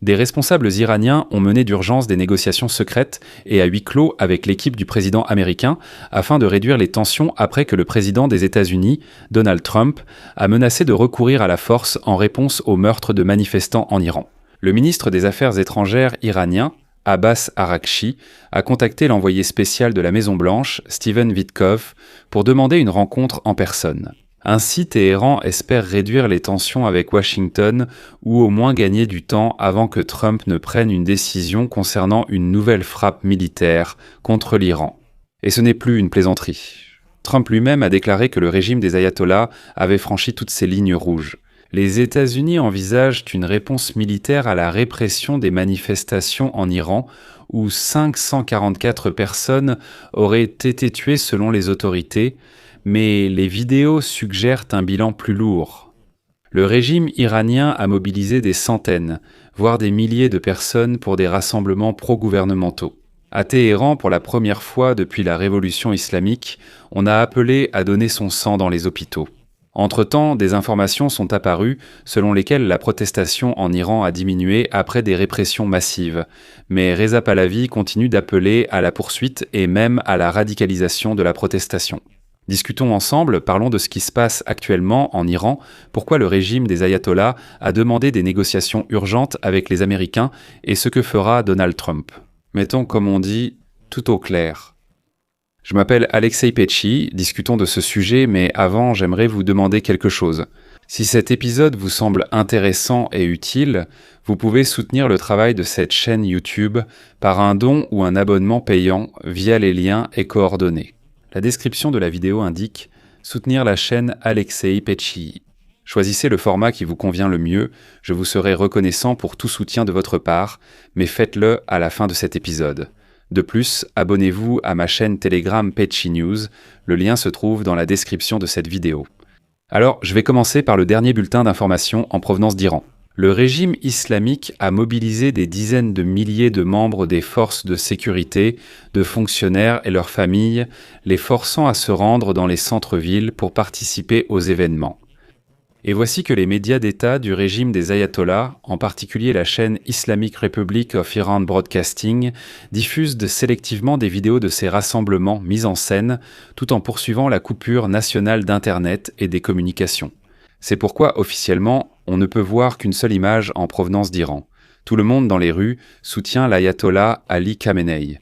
Des responsables iraniens ont mené d'urgence des négociations secrètes et à huis clos avec l'équipe du président américain afin de réduire les tensions après que le président des États-Unis, Donald Trump, a menacé de recourir à la force en réponse au meurtre de manifestants en Iran. Le ministre des Affaires étrangères iranien, Abbas Araghchi, a contacté l'envoyé spécial de la Maison-Blanche, Stephen Witkoff, pour demander une rencontre en personne. Ainsi, Téhéran espère réduire les tensions avec Washington ou au moins gagner du temps avant que Trump ne prenne une décision concernant une nouvelle frappe militaire contre l'Iran. Et ce n'est plus une plaisanterie. Trump lui-même a déclaré que le régime des ayatollahs avait franchi toutes ses lignes rouges. Les États-Unis envisagent une réponse militaire à la répression des manifestations en Iran, où 544 personnes auraient été tuées selon les autorités, mais les vidéos suggèrent un bilan plus lourd. Le régime iranien a mobilisé des centaines, voire des milliers de personnes pour des rassemblements pro-gouvernementaux. À Téhéran, pour la première fois depuis la révolution islamique, on a appelé à donner son sang dans les hôpitaux. Entre-temps, des informations sont apparues selon lesquelles la protestation en Iran a diminué après des répressions massives, mais Reza Pahlavi continue d'appeler à la poursuite et même à la radicalisation de la protestation. Discutons ensemble, parlons de ce qui se passe actuellement en Iran, pourquoi le régime des ayatollahs a demandé des négociations urgentes avec les Américains et ce que fera Donald Trump. Mettons, comme on dit, tout au clair. Je m'appelle Alexei Petchi, discutons de ce sujet, mais avant, j'aimerais vous demander quelque chose. Si cet épisode vous semble intéressant et utile, vous pouvez soutenir le travail de cette chaîne YouTube par un don ou un abonnement payant via les liens et coordonnées. La description de la vidéo indique « Soutenir la chaîne Alexei Petchi ». Choisissez le format qui vous convient le mieux, je vous serai reconnaissant pour tout soutien de votre part, mais faites-le à la fin de cet épisode. De plus, abonnez-vous à ma chaîne Telegram Petchi News, le lien se trouve dans la description de cette vidéo. Alors, je vais commencer par le dernier bulletin d'information en provenance d'Iran. Le régime islamique a mobilisé des dizaines de milliers de membres des forces de sécurité, de fonctionnaires et leurs familles, les forçant à se rendre dans les centres-villes pour participer aux événements. Et voici que les médias d'État du régime des ayatollahs, en particulier la chaîne Islamic Republic of Iran Broadcasting, diffusent sélectivement des vidéos de ces rassemblements mis en scène, tout en poursuivant la coupure nationale d'Internet et des communications. C'est pourquoi, officiellement, on ne peut voir qu'une seule image en provenance d'Iran. Tout le monde dans les rues soutient l'ayatollah Ali Khamenei.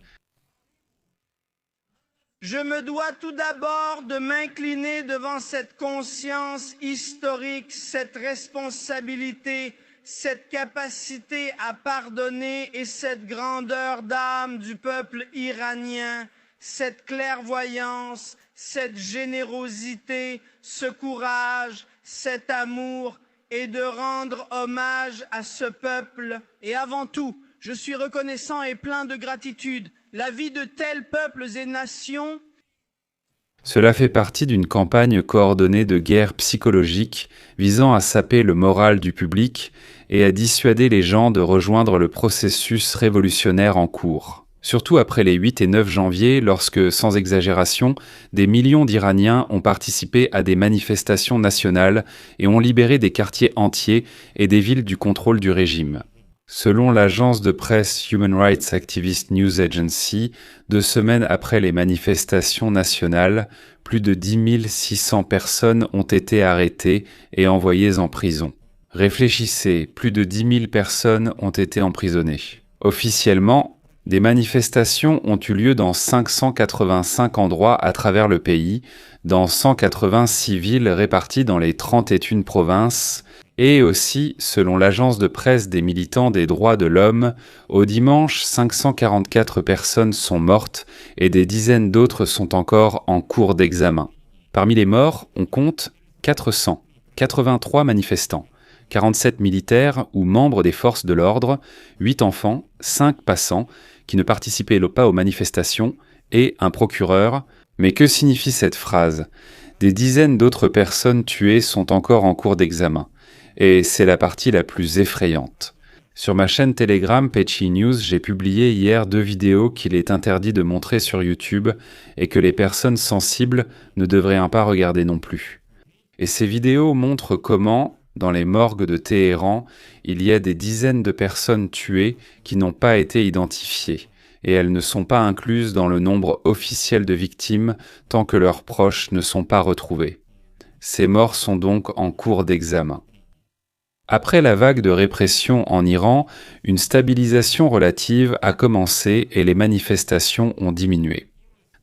Je me dois tout d'abord de m'incliner devant cette conscience historique, cette responsabilité, cette capacité à pardonner et cette grandeur d'âme du peuple iranien, cette clairvoyance, cette générosité, ce courage, cet amour, et de rendre hommage à ce peuple. Et avant tout, je suis reconnaissant et plein de gratitude. La vie de tels peuples et nations. Cela fait partie d'une campagne coordonnée de guerre psychologique visant à saper le moral du public et à dissuader les gens de rejoindre le processus révolutionnaire en cours. Surtout après les 8 et 9 janvier, lorsque, sans exagération, des millions d'Iraniens ont participé à des manifestations nationales et ont libéré des quartiers entiers et des villes du contrôle du régime. Selon l'agence de presse Human Rights Activist News Agency, 2 semaines après les manifestations nationales, plus de 10 600 personnes ont été arrêtées et envoyées en prison. Réfléchissez, plus de 10 000 personnes ont été emprisonnées. Officiellement, des manifestations ont eu lieu dans 585 endroits à travers le pays, dans 186 villes réparties dans les 31 provinces, et aussi, selon l'agence de presse des militants des droits de l'homme, au dimanche, 544 personnes sont mortes et des dizaines d'autres sont encore en cours d'examen. Parmi les morts, on compte 483 manifestants, 47 militaires ou membres des forces de l'ordre, 8 enfants, 5 passants qui ne participaient pas aux manifestations et un procureur. Mais que signifie cette phrase ? Des dizaines d'autres personnes tuées sont encore en cours d'examen. Et c'est la partie la plus effrayante. Sur ma chaîne Telegram Petchi News, j'ai publié hier 2 vidéos qu'il est interdit de montrer sur YouTube et que les personnes sensibles ne devraient pas regarder non plus. Et ces vidéos montrent comment, dans les morgues de Téhéran, il y a des dizaines de personnes tuées qui n'ont pas été identifiées, et elles ne sont pas incluses dans le nombre officiel de victimes tant que leurs proches ne sont pas retrouvés. Ces morts sont donc en cours d'examen. Après la vague de répression en Iran, une stabilisation relative a commencé et les manifestations ont diminué.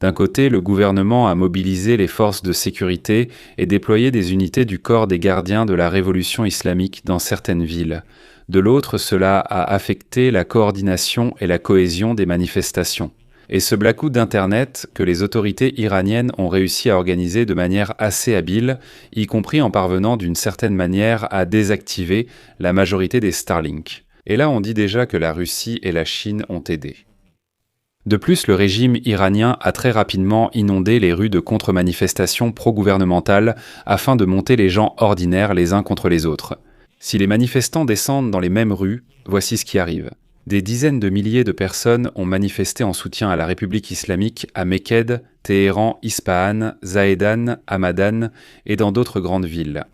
D'un côté, le gouvernement a mobilisé les forces de sécurité et déployé des unités du corps des gardiens de la révolution islamique dans certaines villes. De l'autre, cela a affecté la coordination et la cohésion des manifestations. Et ce blackout d'Internet que les autorités iraniennes ont réussi à organiser de manière assez habile, y compris en parvenant d'une certaine manière à désactiver la majorité des Starlink. Et là, on dit déjà que la Russie et la Chine ont aidé. De plus, le régime iranien a très rapidement inondé les rues de contre-manifestations pro-gouvernementales afin de monter les gens ordinaires les uns contre les autres. Si les manifestants descendent dans les mêmes rues, voici ce qui arrive. Des dizaines de milliers de personnes ont manifesté en soutien à la République islamique à Mekhed, Téhéran, Ispahan, Zahedan, Hamadan et dans d'autres grandes villes.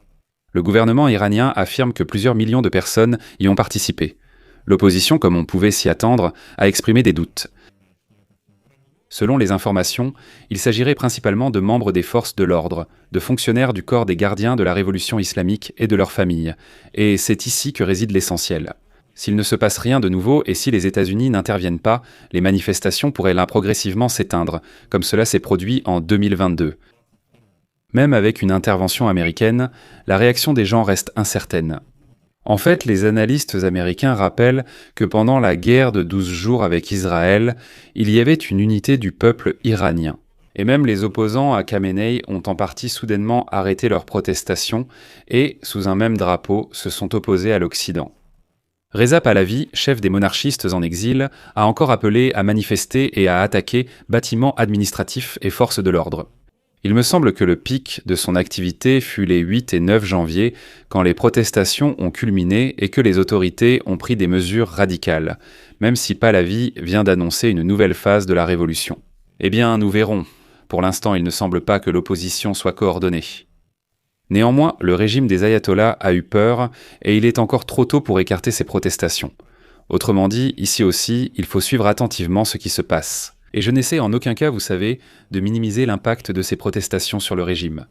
Le gouvernement iranien affirme que plusieurs millions de personnes y ont participé. L'opposition, comme on pouvait s'y attendre, a exprimé des doutes. Selon les informations, il s'agirait principalement de membres des forces de l'ordre, de fonctionnaires du corps des gardiens de la révolution islamique et de leurs familles, et c'est ici que réside l'essentiel. S'il ne se passe rien de nouveau et si les États-Unis n'interviennent pas, les manifestations pourraient là progressivement s'éteindre, comme cela s'est produit en 2022. Même avec une intervention américaine, la réaction des gens reste incertaine. En fait, les analystes américains rappellent que pendant la guerre de 12 jours avec Israël, il y avait une unité du peuple iranien. Et même les opposants à Khamenei ont en partie soudainement arrêté leurs protestations et, sous un même drapeau, se sont opposés à l'Occident. Reza Pahlavi, chef des monarchistes en exil, a encore appelé à manifester et à attaquer bâtiments administratifs et forces de l'ordre. Il me semble que le pic de son activité fut les 8 et 9 janvier, quand les protestations ont culminé et que les autorités ont pris des mesures radicales, même si Pahlavi vient d'annoncer une nouvelle phase de la révolution. Eh bien, nous verrons. Pour l'instant, il ne semble pas que l'opposition soit coordonnée. Néanmoins, le régime des ayatollahs a eu peur et il est encore trop tôt pour écarter ces protestations. Autrement dit, ici aussi, il faut suivre attentivement ce qui se passe. Et je n'essaie en aucun cas, vous savez, de minimiser l'impact de ces protestations sur le régime.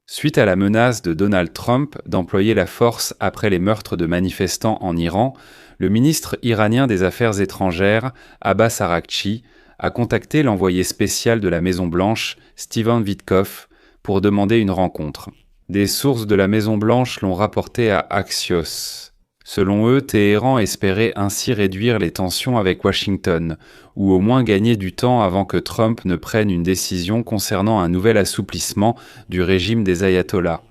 Suite à la menace de Donald Trump d'employer la force après les meurtres de manifestants en Iran, le ministre iranien des Affaires étrangères, Abbas Araghchi, a contacté l'envoyé spécial de la Maison-Blanche, Stephen Witkoff, pour demander une rencontre. Des sources de la Maison-Blanche l'ont rapporté à Axios. Selon eux, Téhéran espérait ainsi réduire les tensions avec Washington, ou au moins gagner du temps avant que Trump ne prenne une décision concernant un nouvel assouplissement du régime des ayatollahs.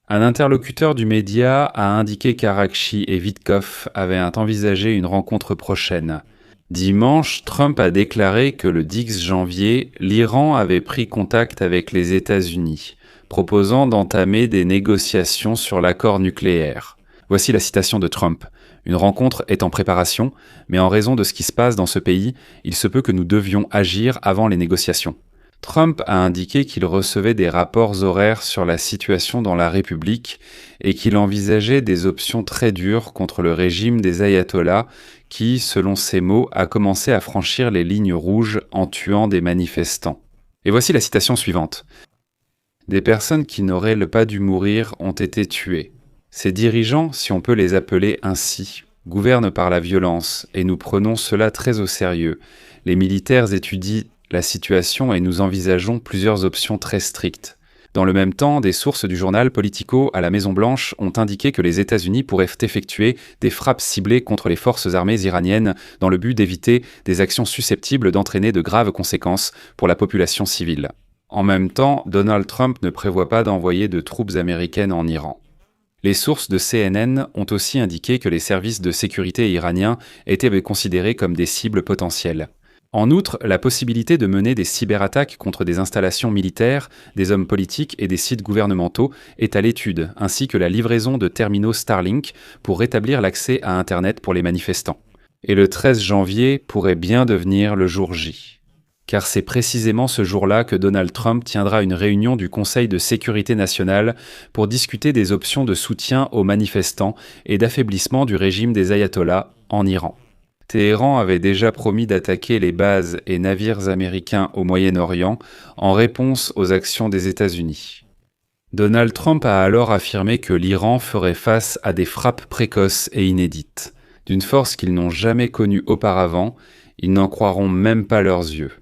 Un interlocuteur du média a indiqué qu'Araghchi et Witkoff avaient envisagé une rencontre prochaine. Dimanche, Trump a déclaré que le 10 janvier, l'Iran avait pris contact avec les États-Unis, proposant d'entamer des négociations sur l'accord nucléaire. Voici la citation de Trump. « Une rencontre est en préparation, mais en raison de ce qui se passe dans ce pays, il se peut que nous devions agir avant les négociations. » Trump a indiqué qu'il recevait des rapports horaires sur la situation dans la République et qu'il envisageait des options très dures contre le régime des ayatollahs qui, selon ses mots, a commencé à franchir les lignes rouges en tuant des manifestants. Et voici la citation suivante. « Des personnes qui n'auraient pas dû mourir ont été tuées. Ces dirigeants, si on peut les appeler ainsi, gouvernent par la violence et nous prenons cela très au sérieux. Les militaires étudient la situation et nous envisageons plusieurs options très strictes. » Dans le même temps, des sources du journal Politico à la Maison-Blanche ont indiqué que les États-Unis pourraient effectuer des frappes ciblées contre les forces armées iraniennes dans le but d'éviter des actions susceptibles d'entraîner de graves conséquences pour la population civile. En même temps, Donald Trump ne prévoit pas d'envoyer de troupes américaines en Iran. Les sources de CNN ont aussi indiqué que les services de sécurité iraniens étaient considérés comme des cibles potentielles. En outre, la possibilité de mener des cyberattaques contre des installations militaires, des hommes politiques et des sites gouvernementaux est à l'étude, ainsi que la livraison de terminaux Starlink pour rétablir l'accès à Internet pour les manifestants. Et le 13 janvier pourrait bien devenir le jour J. car c'est précisément ce jour-là que Donald Trump tiendra une réunion du Conseil de sécurité nationale pour discuter des options de soutien aux manifestants et d'affaiblissement du régime des ayatollahs en Iran. Téhéran avait déjà promis d'attaquer les bases et navires américains au Moyen-Orient en réponse aux actions des États-Unis. Donald Trump a alors affirmé que l'Iran ferait face à des frappes précoces et inédites. D'une force qu'ils n'ont jamais connue auparavant, ils n'en croiront même pas leurs yeux.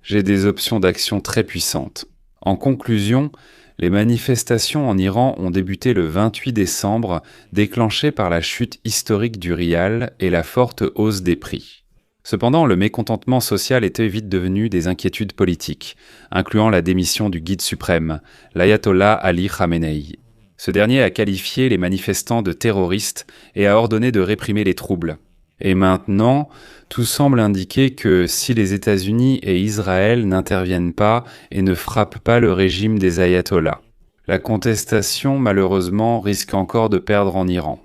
J'ai des options d'action très puissantes. En conclusion, les manifestations en Iran ont débuté le 28 décembre, déclenchées par la chute historique du rial et la forte hausse des prix. Cependant, le mécontentement social était vite devenu des inquiétudes politiques, incluant la démission du guide suprême, l'ayatollah Ali Khamenei. Ce dernier a qualifié les manifestants de terroristes et a ordonné de réprimer les troubles. Et maintenant, tout semble indiquer que si les États-Unis et Israël n'interviennent pas et ne frappent pas le régime des ayatollahs, la contestation, malheureusement, risque encore de perdre en Iran.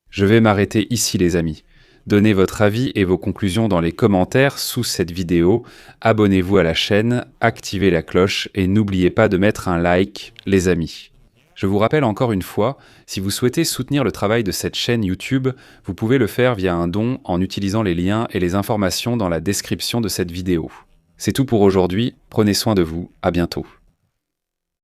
Je vais m'arrêter ici, les amis. Donnez votre avis et vos conclusions dans les commentaires sous cette vidéo, abonnez-vous à la chaîne, activez la cloche et n'oubliez pas de mettre un like, les amis. Je vous rappelle encore une fois, si vous souhaitez soutenir le travail de cette chaîne YouTube, vous pouvez le faire via un don en utilisant les liens et les informations dans la description de cette vidéo. C'est tout pour aujourd'hui, prenez soin de vous, à bientôt.